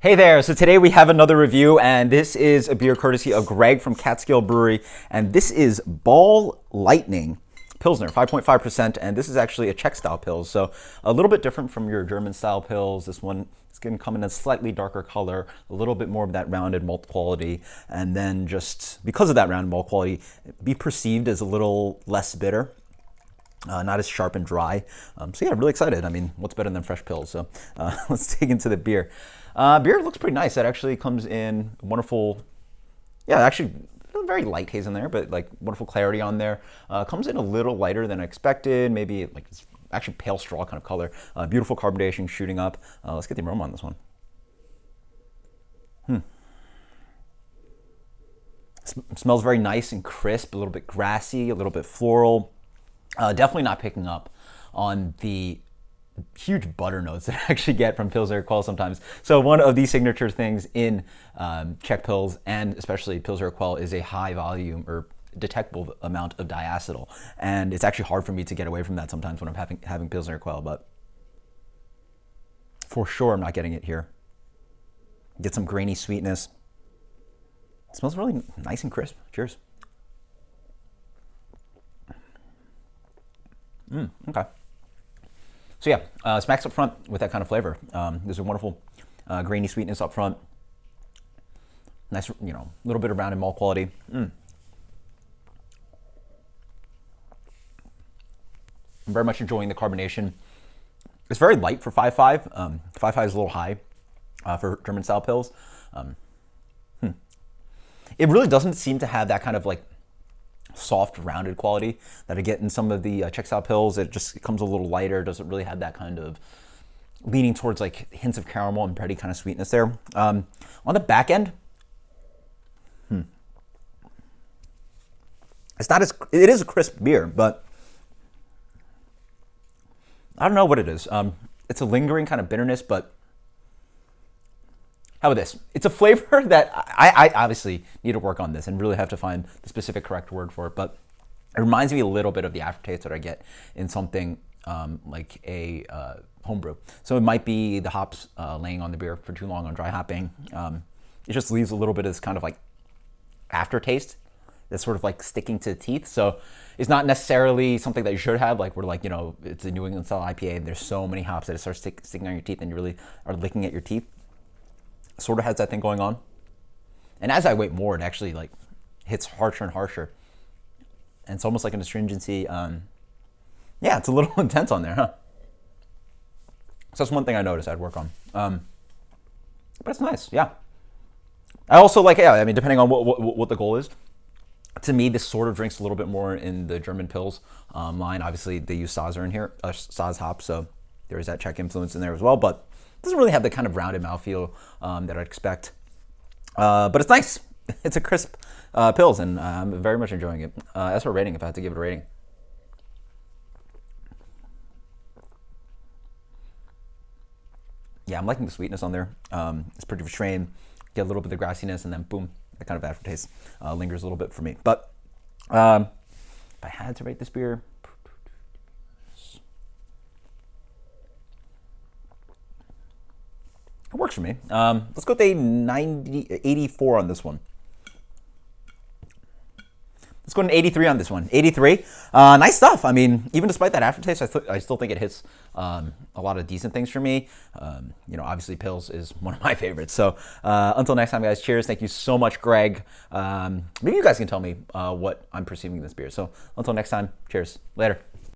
Hey there, so today we have another review, and this is a beer courtesy of Greg from Catskill Brewery, and this is Ball Lightning Pilsner, 5.5%, and this is actually a Czech style pils, so a little bit different from your German style pils. This one is going to come in a slightly darker color, a little bit more of that rounded malt quality, and then just because of that rounded malt quality, be perceived as a little less bitter. Not as sharp and dry. So yeah, I'm really excited. I mean, what's better than fresh pills? So let's dig into the beer. Beer looks pretty nice. It actually comes in wonderful, yeah, actually very light haze in there, but like wonderful clarity on there. Comes in a little lighter than I expected. Maybe like it's actually pale straw kind of color. Beautiful carbonation shooting up. Let's get the aroma on this one. Smells very nice and crisp, a little bit grassy, a little bit floral. Definitely not picking up on the huge butter notes that I actually get from Pilsner Urquell sometimes. So one of the signature things in Czech pils, and especially Pilsner Urquell, is a high volume or detectable amount of diacetyl. And it's actually hard for me to get away from that sometimes when I'm having Pilsner Urquell, but for sure I'm not getting it here. Get some grainy sweetness. It smells really nice and crisp. Cheers. Okay. So yeah, smacks up front with that kind of flavor. There's a wonderful grainy sweetness up front. Nice, little bit of rounded malt quality. I'm very much enjoying the carbonation. It's very light for 5.5. 5.5 is a little high for German style pils. It really doesn't seem to have that kind of like soft, rounded quality that I get in some of the Czech style pils. It just comes a little lighter. Doesn't really have that kind of leaning towards like hints of caramel and bready kind of sweetness there. On the back end, it's not as, it is a crisp beer, but I don't know what it is. It's a lingering kind of bitterness, but how about this? It's a flavor that I obviously need to work on this and really have to find the specific correct word for it, but it reminds me a little bit of the aftertaste that I get in something like a homebrew. So it might be the hops laying on the beer for too long on dry hopping. It just leaves a little bit of this kind of like aftertaste that's sort of like sticking to the teeth. So it's not necessarily something that you should have, like we're like, it's a New England style IPA and there's so many hops that it starts sticking on your teeth and you really are licking at your teeth. Sort of has that thing going on. And as I wait more, it actually like hits harsher and harsher. And it's almost like an astringency. Yeah, it's a little intense on there, huh? So that's one thing I noticed I'd work on. But it's nice, yeah. I also like, yeah, I mean, depending on what the goal is, to me, this sort of drinks a little bit more in the German pils line. Obviously, they use Saaz in here, Saaz hops, so there is that Czech influence in there as well, but it doesn't really have the kind of rounded mouthfeel that I'd expect. But it's nice. It's a crisp pils, and I'm very much enjoying it. As for rating, if I had to give it a rating, yeah, I'm liking the sweetness on there. It's pretty restrained. Get a little bit of the grassiness, and then boom, that kind of aftertaste lingers a little bit for me. But if I had to rate this beer, it works for me. Let's go with a 84 on this one. Let's go to an 83 on this one. 83. Nice stuff. I mean, even despite that aftertaste, I still think it hits a lot of decent things for me. Obviously, pils is one of my favorites. So until next time, guys, cheers. Thank you so much, Greg. Maybe you guys can tell me what I'm perceiving this beer. So until next time, cheers. Later.